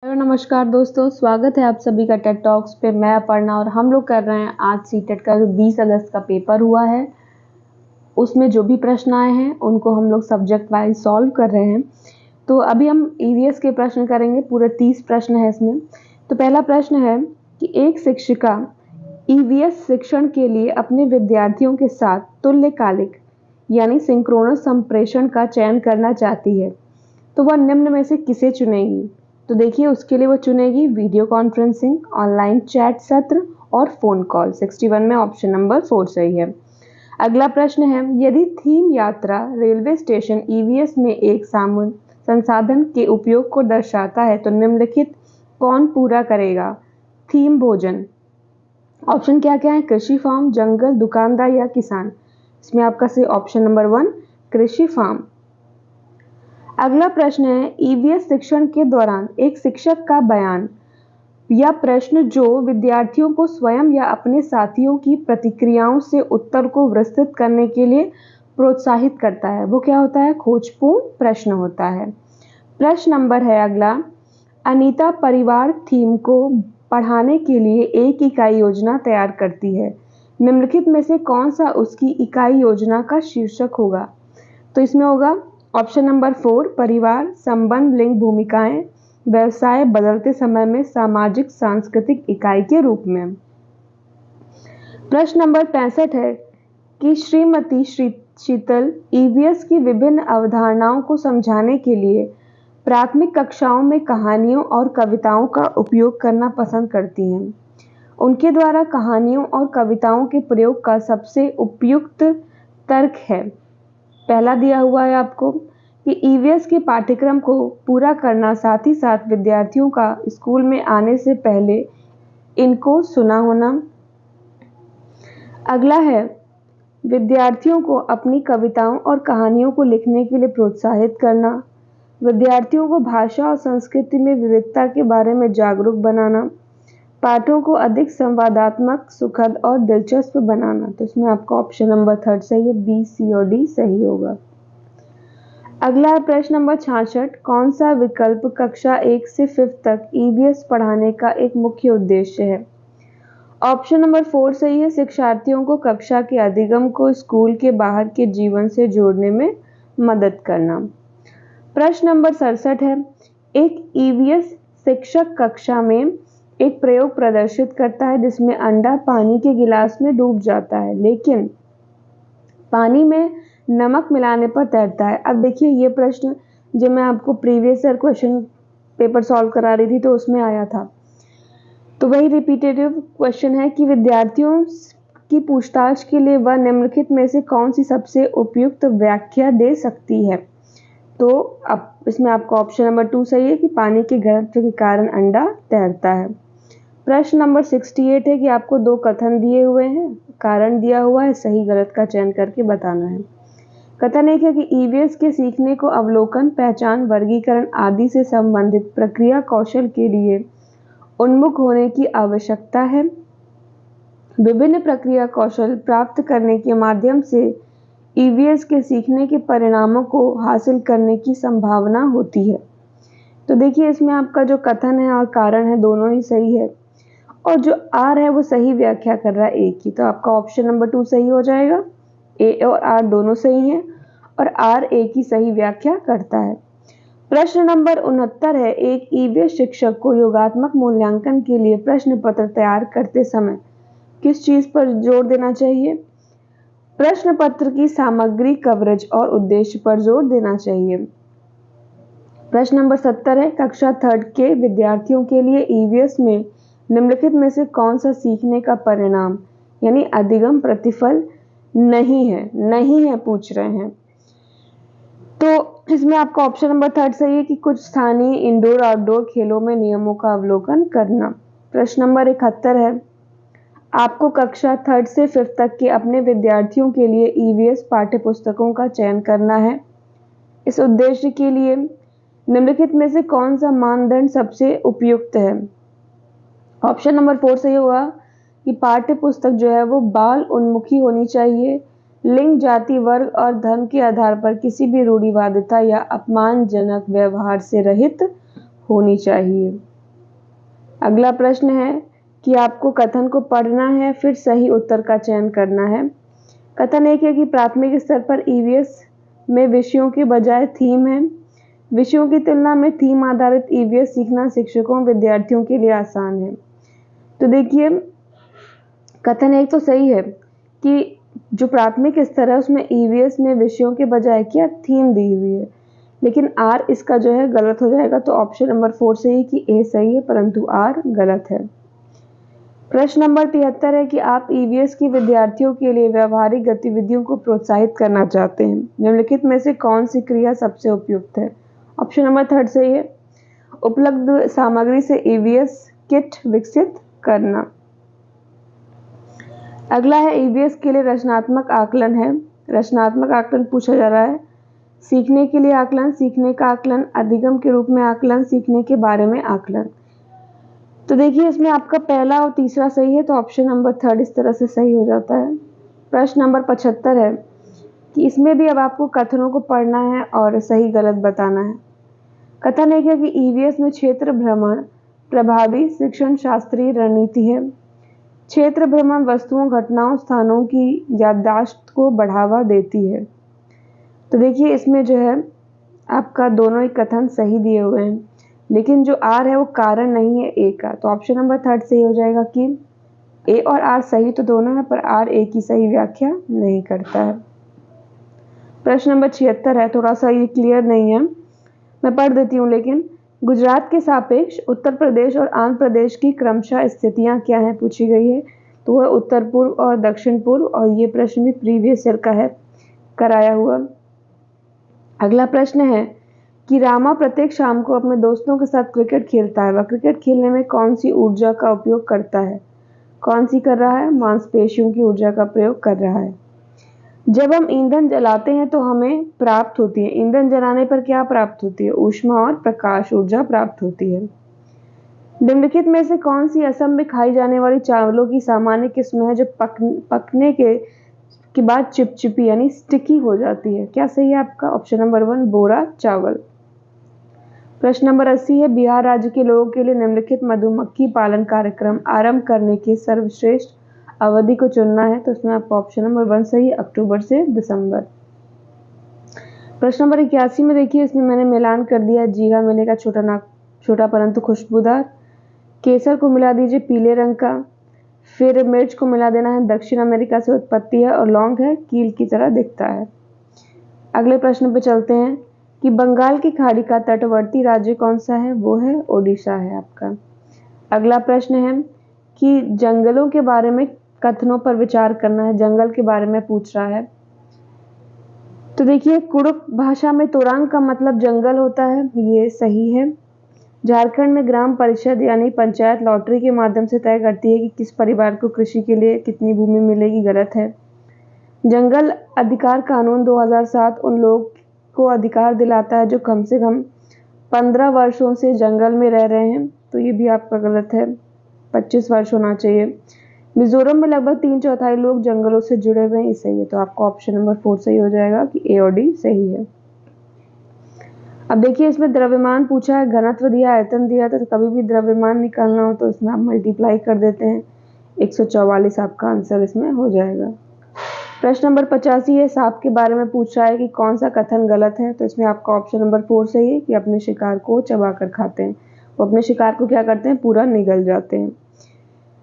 Hello नमस्कार दोस्तों, स्वागत है आप सभी का टेड टॉक्स पे। मैं अपर्णा और हम लोग कर रहे हैं आज सीटेट का जो 20 अगस्त का पेपर हुआ है उसमें जो भी प्रश्न आए हैं उनको हम लोग सब्जेक्ट वाइज सॉल्व कर रहे हैं। तो अभी हम ईवीएस के प्रश्न करेंगे, पूरे 30 प्रश्न है इसमें। तो पहला प्रश्न है कि एक शिक्षिका ईवीएस शिक्षण के लिए अपने विद्यार्थियों के साथ तुल्यकालिक यानी सिंक्रोनस संप्रेषण का चयन करना चाहती है, तो वह निम्न में से किसे चुनेगी? तो देखिए, उसके लिए वो चुनेगी वीडियो कॉन्फ्रेंसिंग, ऑनलाइन चैट सत्र और फोन कॉल। 61 में ऑप्शन नंबर 4 सही है। अगला प्रश्न है, यदि थीम यात्रा रेलवे स्टेशन ईवीएस में एक संसाधन के उपयोग को दर्शाता है तो निम्नलिखित कौन पूरा करेगा? थीम भोजन। ऑप्शन क्या क्या है? कृषि फार्म, जंगल, दुकानदार या किसान। इसमें आपका सही ऑप्शन नंबर 1 कृषि फार्म। अगला प्रश्न है, ईवीएस शिक्षण के दौरान एक शिक्षक का बयान या प्रश्न जो विद्यार्थियों को स्वयं या अपने साथियों की प्रतिक्रियाओं से उत्तर को विस्तृत करने के लिए प्रोत्साहित करता है, वो क्या होता है? खोजपूर्ण प्रश्न होता है। प्रश्न नंबर है अगला, अनीता परिवार थीम को पढ़ाने के लिए एक इकाई योजना तैयार करती है, निम्नलिखित में से कौन सा उसकी इकाई योजना का शीर्षक होगा? तो इसमें होगा ऑप्शन नंबर 4 परिवार, संबंध, लिंग, भूमिकाएं, व्यवसाय बदलते समय में सामाजिक सांस्कृतिक इकाई के रूप में। प्रश्न नंबर 65 है कि श्रीमती शीतल ईवीएस की विभिन्न अवधारणाओं को समझाने के लिए प्राथमिक कक्षाओं में कहानियों और कविताओं का उपयोग करना पसंद करती हैं। उनके द्वारा कहानियों और कविताओं के प्रयोग का सबसे उपयुक्त तर्क है। पहला दिया हुआ है आपको कि ईवीएस के पाठ्यक्रम को पूरा करना, साथ ही साथ विद्यार्थियों का स्कूल में आने से पहले इनको सुना होना। अगला है विद्यार्थियों को अपनी कविताओं और कहानियों को लिखने के लिए प्रोत्साहित करना, विद्यार्थियों को भाषा और संस्कृति में विविधता के बारे में जागरूक बनाना, पाठों को अधिक संवादात्मक, सुखद और दिलचस्प बनाना। तो इसमें आपका ऑप्शन नंबर 3 सही है, बी, सी और डी सही होगा। अगला है प्रश्न नंबर 66, कौन सा विकल्प कक्षा 1 से 5 तक ईवीएस पढ़ाने का एक मुख्य उद्देश्य है? ऑप्शन नंबर 4 सही है, शिक्षार्थियों को कक्षा के अधिगम को स्कूल के बाहर के जीवन से जोड़ने में मदद करना। प्रश्न नंबर 67 है, एक ईवीएस शिक्षक कक्षा में एक प्रयोग प्रदर्शित करता है जिसमें अंडा पानी के गिलास में डूब जाता है लेकिन पानी में नमक मिलाने पर तैरता है। अब देखिए, ये प्रश्न जब मैं आपको previous year question paper solve करा रही थी तो उसमें आया था, तो वही रिपीटेटिव क्वेश्चन है कि विद्यार्थियों की पूछताछ के लिए वह निम्नलिखित में से कौन सी सबसे उपयुक्त व्याख्या दे सकती है? तो अब इसमें आपका ऑप्शन नंबर 2 सही है कि पानी के घनत्व के कारण अंडा तैरता है। प्रश्न नंबर 68 है कि आपको 2 कथन दिए हुए हैं, कारण दिया हुआ है, सही गलत का चयन करके बताना है। कथन एक है कि ईवीएस के सीखने को अवलोकन, पहचान, वर्गीकरण आदि से संबंधित प्रक्रिया कौशल के लिए उन्मुख होने की आवश्यकता है। विभिन्न प्रक्रिया कौशल प्राप्त करने के माध्यम से ईवीएस के सीखने के परिणामों को हासिल करने की संभावना होती है। तो देखिए, इसमें आपका जो कथन है और कारण है दोनों ही सही है और जो आर है वो सही व्याख्या कर रहा है ए की, तो आपका ऑप्शन नंबर 2 सही हो जाएगा। ए और आर दोनों सही हैं और आर ए की सही व्याख्या करता है। प्रश्न नंबर 69 है, एक ईवीएस शिक्षक को योगात्मक मूल्यांकन के लिए प्रश्न पत्र तैयार करते समय किस चीज पर जोर देना चाहिए? प्रश्न पत्र की सामग्री, कवरेज और उद्देश्य पर जोर देना चाहिए। प्रश्न नंबर 70 है, कक्षा 3 के विद्यार्थियों के लिए ईवीएस में निम्नलिखित में से कौन सा सीखने का परिणाम यानी अधिगम प्रतिफल नहीं है पूछ रहे हैं। तो इसमें आपका ऑप्शन नंबर 3 सही है कि कुछ स्थानीय इंडोर आउटडोर खेलों में नियमों का अवलोकन करना। प्रश्न नंबर 71 है, आपको कक्षा 3 से 5 तक के अपने विद्यार्थियों के लिए ईवीएस पाठ्य पुस्तकों का चयन करना है। इस उद्देश्य के लिए निम्नलिखित में से कौन सा मानदंड सबसे उपयुक्त है? ऑप्शन नंबर 4 सही होगा कि पाठ्य पुस्तक जो है वो बाल उन्मुखी होनी चाहिए, लिंग, जाति, वर्ग और धर्म के आधार पर किसी भी रूढ़िवादिता या अपमानजनक व्यवहार से रहित होनी चाहिए। अगला प्रश्न है कि आपको कथन को पढ़ना है, फिर सही उत्तर का चयन करना है। कथन एक है कि प्राथमिक स्तर पर ईवीएस में विषयों के बजाय थीम है। विषयों की तुलना में थीम आधारित ईवीएस सीखना शिक्षकों विद्यार्थियों के लिए आसान है। तो देखिए, कथन एक तो सही है कि जो प्राथमिक स्तर है उसमें ईवीएस में विषयों के बजाय क्या थीम दी हुई है, लेकिन आर इसका जो है गलत हो जाएगा। तो ऑप्शन नंबर 4 सही कि ए सही है, परंतु आर गलत है। प्रश्न नंबर 73 है कि आप ईवीएस की विद्यार्थियों के लिए व्यवहारिक गतिविधियों को प्रोत्साहित करना चाहते हैं। निम्नलिखित में से कौन सी क्रिया सबसे उपयुक्त है? ऑप्शन नंबर 3 सही है, उपलब्ध सामग्री से ईवीएस किट विकसित करना। अगला है ईवीएस के लिए रचनात्मक आकलन है। रचनात्मक आकलन पूछा जा रहा है। सीखने के लिए आकलन, सीखने का आकलन, अधिगम के रूप में आकलन, सीखने के बारे में आकलन। तो देखिए, इसमें आपका पहला और तीसरा सही है, तो ऑप्शन नंबर 3 इस तरह से सही हो जाता है। प्रश्न नंबर 75 है कि इसमें भी अब आपको कथनों को पढ़ना है और सही गलत बताना है। कथन एक है कि ईवीएस में क्षेत्र भ्रमण प्रभावी शिक्षण शास्त्रीय रणनीति है। क्षेत्र भ्रमण वस्तुओं, घटनाओं, स्थानों की याददाश्त को बढ़ावा देती है। तो देखिए, इसमें जो है आपका दोनों ही कथन सही दिए हुए हैं, लेकिन जो आर है वो कारण नहीं है ए का। तो ऑप्शन नंबर 3 सही हो जाएगा कि ए और आर सही तो दोनों है, पर आर ए की सही व्याख्या नहीं करता है। प्रश्न नंबर 76 है, थोड़ा सा ये क्लियर नहीं है, मैं पढ़ देती हूँ। लेकिन गुजरात के सापेक्ष उत्तर प्रदेश और आंध्र प्रदेश की क्रमशः स्थितियां क्या हैं पूछी गई है। तो वह उत्तर पूर्व और दक्षिण पूर्व, और ये प्रश्न भी प्रीवियस ईयर का है, कराया हुआ। अगला प्रश्न है कि रामा प्रत्येक शाम को अपने दोस्तों के साथ क्रिकेट खेलता है। वह क्रिकेट खेलने में कौन सी ऊर्जा का उपयोग करता है? कौन सी कर रहा है? मांसपेशियों की ऊर्जा का प्रयोग कर रहा है। जब हम ईंधन जलाते हैं तो हमें प्राप्त होती है, ईंधन जलाने पर क्या प्राप्त होती है? ऊष्मा और प्रकाश ऊर्जा प्राप्त होती है। निम्नलिखित में से कौन सी असम में खाई जाने वाली चावलों की सामान्य किस्म है जो पकने के बाद चिपचिपी यानी स्टिकी हो जाती है? क्या सही है आपका? ऑप्शन नंबर 1 बोरा चावल। प्रश्न नंबर 80 है, बिहार राज्य के लोगों के लिए निम्नलिखित मधुमक्खी पालन कार्यक्रम आरंभ करने की सर्वश्रेष्ठ अवधि को चुनना है। तो इसमें आपका ऑप्शन नंबर 1 सही, अक्टूबर से दिसंबर। प्रश्न नंबर 81 में देखिए, इसमें मैंने मिलान कर दिया है। जीरा मिलेगा छोटा परंतु खुशबूदार, केसर को मिला दीजिए पीले रंग का, फिर मिर्च को मिला देना है, दक्षिण अमेरिका से उत्पत्ति है, और लौंग है, कील की तरह दिखता है। अगले प्रश्न पे चलते हैं कि बंगाल की खाड़ी का तटवर्ती राज्य कौन सा है? वो है ओडिशा है आपका। अगला प्रश्न है कि जंगलों के बारे में कथनों पर विचार करना है। जंगल के बारे में पूछ रहा है। तो देखिए, कुड़ुक भाषा में तोरांग का मतलब जंगल होता है, ये सही है। झारखंड में ग्राम परिषद यानी पंचायत लॉटरी के माध्यम से तय करती है कि किस परिवार को कृषि के लिए कितनी भूमि मिलेगी, गलत है। जंगल अधिकार कानून 2007 उन लोगों को अधिकार दिलाता है जो कम से कम 15 वर्षों से जंगल में रह रहे हैं, तो ये भी आपका गलत है, 25 वर्ष होना चाहिए। मिजोरम में लगभग 3/4 लोग जंगलों से जुड़े हुए हैं, ये सही है। तो आपका ऑप्शन नंबर 4 सही हो जाएगा कि ए और डी सही है। अब देखिए, इसमें द्रव्यमान पूछा है, घनत्व दिया, आयतन दिया था, तो कभी भी द्रव्यमान निकालना हो तो इसमें आप मल्टीप्लाई कर देते हैं, 144 आपका आंसर इसमें हो जाएगा। प्रश्न नंबर 85 है, सांप के बारे में पूछ रहा है कि कौन सा कथन गलत है। तो इसमें आपका ऑप्शन नंबर 4 सही है कि अपने शिकार को चबा कर खाते हैं। वो अपने शिकार को क्या करते हैं? पूरा निगल जाते हैं।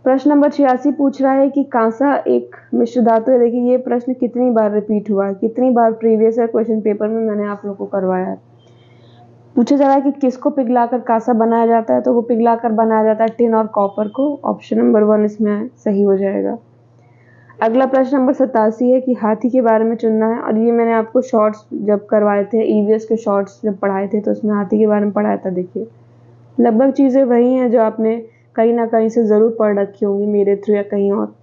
प्रश्न नंबर 86 पूछ रहा है कि कांसा एक मिश्र धातु है। देखिए, ये प्रश्न कितनी बार रिपीट हुआ है, कितनी बार प्रीवियस ईयर क्वेश्चन पेपर में मैंने आप लोगों को करवाया है। पूछा जा रहा है कि किसको पिघलाकर कांसा बनाया जाता है। तो वो पिघलाकर बनाया जाता है टिन और कॉपर को। ऑप्शन नंबर 1 इसमें सही हो जाएगा। अगला प्रश्न नंबर 87 है कि हाथी के बारे में चुनना है, और ये मैंने आपको शॉर्ट्स जब करवाए थे, ईवीएस के शॉर्ट्स जब पढ़ाए थे, तो उसमें हाथी के बारे में पढ़ाया था। देखिए, लगभग चीज़ें वही हैं जो आपने कहीं ना कहीं से ज़रूर पढ़ रखी होंगी, मेरे थ्रू या कहीं और।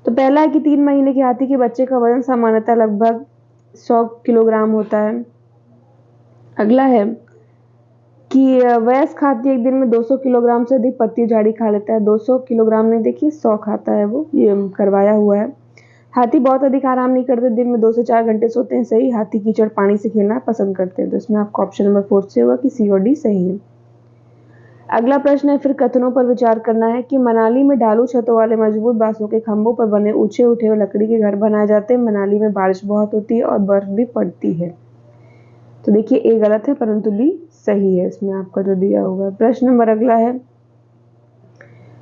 तो पहला है कि 3 महीने के हाथी के बच्चे का वजन सामान्यतः लगभग 100 किलोग्राम होता है। अगला है कि वयस्क हाथी एक दिन में 200 किलोग्राम से अधिक पत्ती झाड़ी खा लेता है। 200 किलोग्राम में देखिए 100 खाता है, वो ये करवाया हुआ है। हाथी बहुत अधिक आराम नहीं करते, दिन में 2 से 4 घंटे सोते हैं, सही। हाथी कीचड़ पानी से खेलना पसंद करते हैं। तो इसमें आपका ऑप्शन नंबर 4 से होगा कि सी और डी सही है। अगला प्रश्न है फिर कथनों पर विचार करना है कि मनाली में ढालू छतों वाले मजबूत बांसों के खंभों पर बने ऊंचे उठे हुए लकड़ी के घर बनाए जाते हैं। मनाली में बारिश बहुत होती है और बर्फ भी पड़ती है। तो देखिए ए गलत है परंतु बी सही है इसमें आपका जो दिया होगा। प्रश्न नंबर अगला है,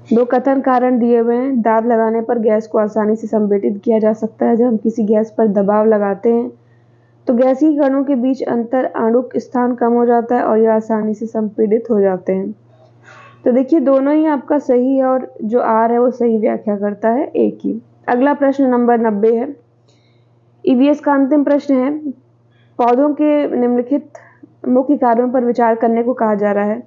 दो कथन कारण दिए हुए हैं। दाब लगाने पर गैस को आसानी से संपीड़ित किया जा सकता है। जब हम किसी गैस पर दबाव लगाते हैं तो गैसीय कणों के बीच अंतर आणुक स्थान कम हो जाता है और यह आसानी से संपीड़ित हो जाते हैं। तो देखिए दोनों ही आपका सही है और जो आर है वो सही व्याख्या करता है ए की। अगला प्रश्न नंबर 90 है। ईवीएस का अंतिम प्रश्न है, पौधों के निम्नलिखित मुख्य कार्यों पर विचार करने को कहा जा रहा है।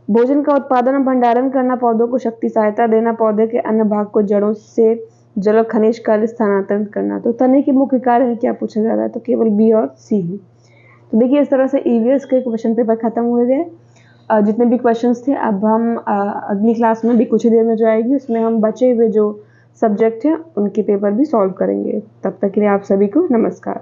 भोजन का उत्पादन और भंडारण करना, पौधों को शक्ति सहायता देना, पौधे के अन्य भाग को जड़ों से जल और खनिज का स्थानांतरण करना। तो तने के मुख्य कार्य है क्या पूछा जा रहा है, तो केवल बी और सी है। तो देखिए इस तरह से ईवीएस के क्वेश्चन पेपर खत्म हुए गए। जितने भी क्वेश्चंस थे अब हम अगली क्लास में भी कुछ ही देर में जो आएगी उसमें हम बचे हुए जो सब्जेक्ट हैं उनके पेपर भी सॉल्व करेंगे। तब तक के लिए आप सभी को नमस्कार।